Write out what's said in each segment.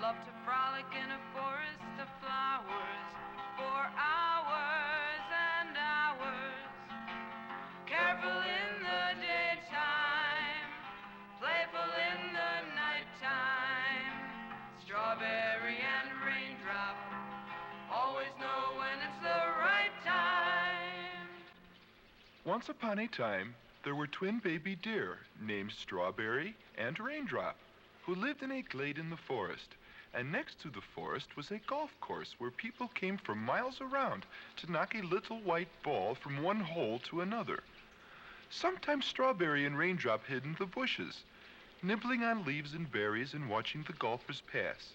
love to frolic in a forest of flowers for hours and hours. Careful in the daytime, playful in the nighttime. Strawberry and Raindrop always know when it's the right time. Once upon a time, there were twin baby deer named Strawberry and Raindrop who lived in a glade in the forest. And next to the forest was a golf course where people came from miles around to knock a little white ball from one hole to another. Sometimes Strawberry and Raindrop hid in the bushes, nibbling on leaves and berries and watching the golfers pass.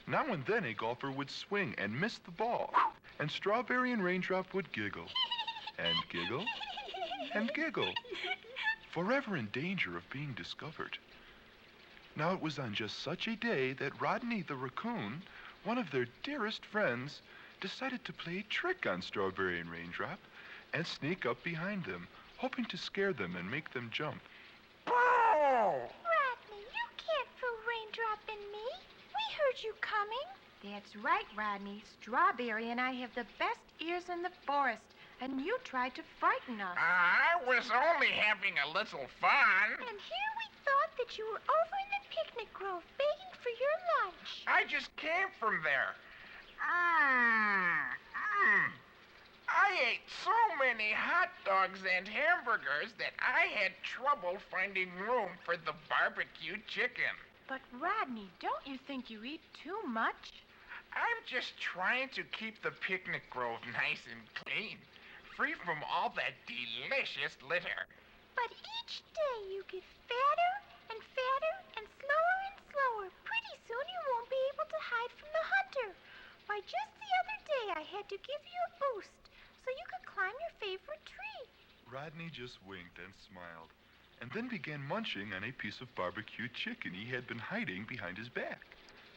Now and then a golfer would swing and miss the ball, and Strawberry and Raindrop would giggle and giggle and giggle, forever in danger of being discovered. Now it was on just such a day that Rodney the raccoon, one of their dearest friends, decided to play a trick on Strawberry and Raindrop and sneak up behind them, hoping to scare them and make them jump. Oh! Rodney, you can't fool Raindrop and me. We heard you coming. That's right, Rodney. Strawberry and I have the best ears in the forest, and you tried to frighten us. I was only having a little fun. And here we thought that you were over in the picnic grove begging for your lunch. I just came from there. I ate so many hot dogs and hamburgers that I had trouble finding room for the barbecue chicken. But, Rodney, don't you think you eat too much? I'm just trying to keep the picnic grove nice and clean, free from all that delicious litter. But each day you get fatter and fatter and slower. Pretty soon you won't be able to hide from the hunter. Why, just the other day I had to give you a boost so you could climb your favorite tree. Rodney just winked and smiled, and then began munching on a piece of barbecued chicken he had been hiding behind his back.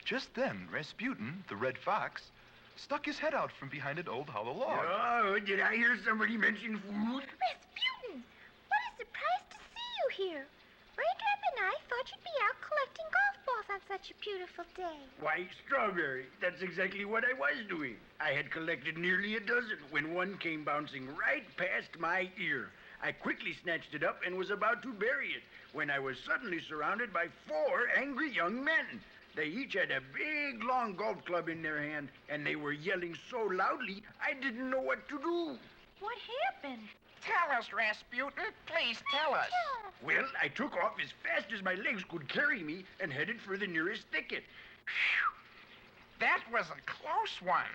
Just then, Rasputin, the red fox, stuck his head out from behind an old hollow log. Oh, did I hear somebody mention food? Rasputin, what a surprise to see you here. Raindrop and I thought you'd be out collecting golf balls on such a beautiful day. Why, Strawberry, that's exactly what I was doing. I had collected nearly a dozen when one came bouncing right past my ear. I quickly snatched it up and was about to bury it when I was suddenly surrounded by 4 angry young men. They each had a big, long golf club in their hand, and they were yelling so loudly I didn't know what to do. What happened? Tell us, Rasputin. Please tell us. Well, I took off as fast as my legs could carry me and headed for the nearest thicket. Phew. That was a close one.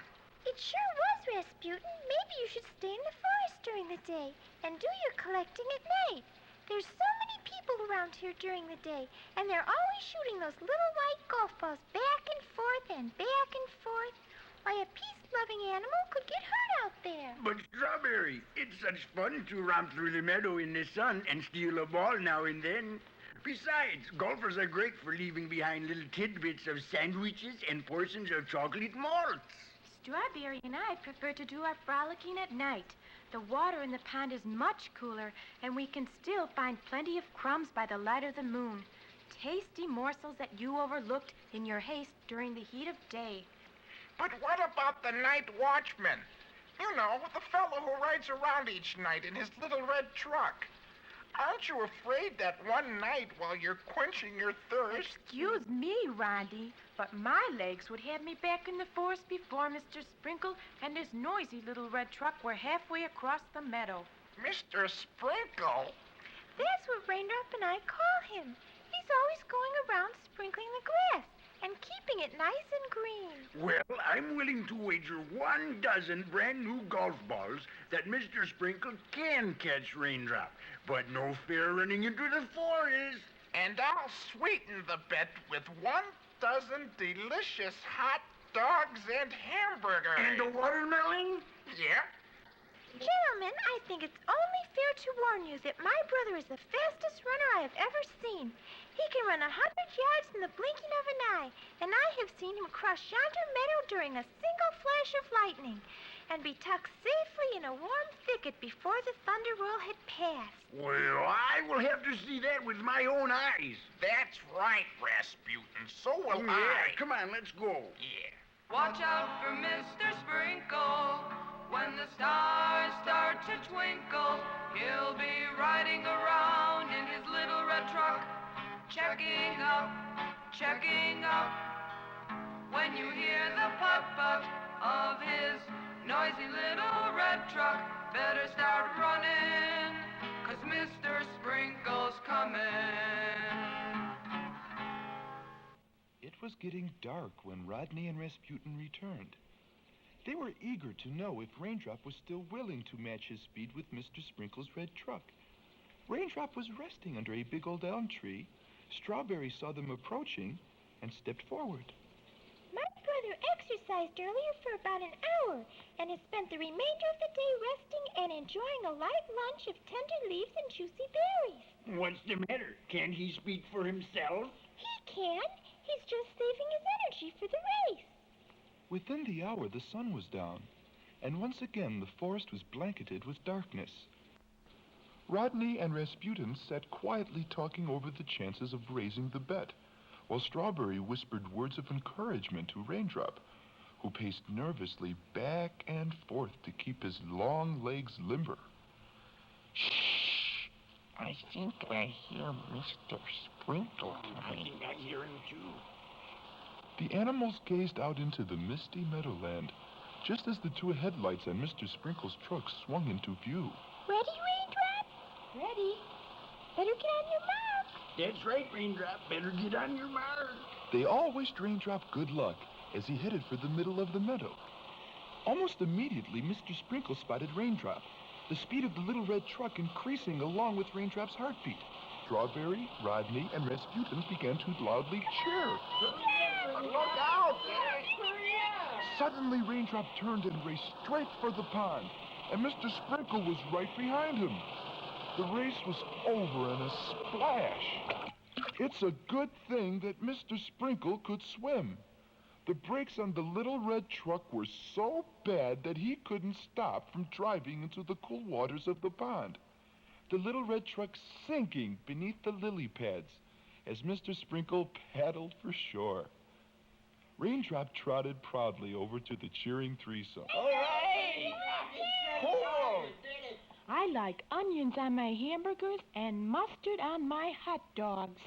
It sure was, Rasputin. Maybe you should stay in the forest during the day and do your collecting at night. There's so many people around here during the day, and they're always shooting those little white golf balls back and forth and back and forth. Why, a peace-loving animal could get hurt out there. But, Strawberry, it's such fun to romp through the meadow in the sun and steal a ball now and then. Besides, golfers are great for leaving behind little tidbits of sandwiches and portions of chocolate malts. Strawberry and I prefer to do our frolicking at night. The water in the pond is much cooler, and we can still find plenty of crumbs by the light of the moon. Tasty morsels that you overlooked in your haste during the heat of day. But what about the night watchman? You know, the fellow who rides around each night in his little red truck. Aren't you afraid that one night while you're quenching your thirst... Excuse me, Rodney, but my legs would have me back in the forest before Mr. Sprinkle and his noisy little red truck were halfway across the meadow. Mr. Sprinkle? That's what Raindrop and I call him. He's always going around sprinkling the grass and keeping it nice and green. Well, I'm willing to wager 12 brand new golf balls that Mr. Sprinkle can catch Raindrop, but no fair running into the forest. And I'll sweeten the bet with 12 delicious hot dogs and hamburgers. And a watermelon? Yeah. Gentlemen, I think it's only fair to warn you that my brother is the fastest runner I have ever seen. He can run 100 yards in the blinking of an eye, and I have seen him cross yonder meadow during a single flash of lightning. and be tucked safely in a warm thicket before the thunder whirl had passed. Well, I will have to see that with my own eyes. That's right, Rasputin. So will Yeah, I. come on, let's go. Yeah. Watch out for Mr. Sprinkle. When the stars start to twinkle, he'll be riding around in his little red truck, checking up, checking up. When you hear the puff-puff of his noisy little red truck, better start running, 'cause Mr. Sprinkle's coming. It was getting dark when Rodney and Rasputin returned. They were eager to know if Raindrop was still willing to match his speed with Mr. Sprinkle's red truck. Raindrop was resting under a big old elm tree. Strawberry saw them approaching and stepped forward. My brother exercised earlier for about an hour and has spent the remainder of the day resting and enjoying a light lunch of tender leaves and juicy berries. What's the matter? Can't he speak for himself? He can. He's just saving his energy for the race. Within the hour, the sun was down, and once again the forest was blanketed with darkness. Rodney and Rasputin sat quietly talking over the chances of raising the bet, while Strawberry whispered words of encouragement to Raindrop, who paced nervously back and forth to keep his long legs limber. Shh. I think I hear Mr. Sprinkle I coming. think I hear him too. The animals gazed out into the misty meadowland, just as the two headlights on Mr. Sprinkle's truck swung into view. Ready, Raindrop? Ready? Better get on your mark. That's right, Raindrop. Better get on your mark. They all wished Raindrop good luck as he headed for the middle of the meadow. Almost immediately, Mr. Sprinkle spotted Raindrop, the speed of the little red truck increasing along with Raindrop's heartbeat. Strawberry, Rodney, and Rasputin began to loudly cheer. Look out! Suddenly, Raindrop turned and raced straight for the pond, and Mr. Sprinkle was right behind him. The race was over in a splash. It's a good thing that Mr. Sprinkle could swim. The brakes on the little red truck were so bad that he couldn't stop from driving into the cool waters of the pond. The little red truck sinking beneath the lily pads as Mr. Sprinkle paddled for shore. Raindrop trotted proudly over to the cheering threesome. Hooray! Cool! I like onions on my hamburgers and mustard on my hot dogs.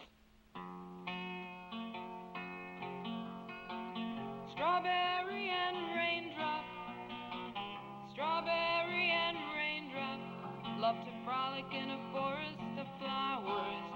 Strawberry and Raindrop, Strawberry and Raindrop, love to frolic in a forest of flowers.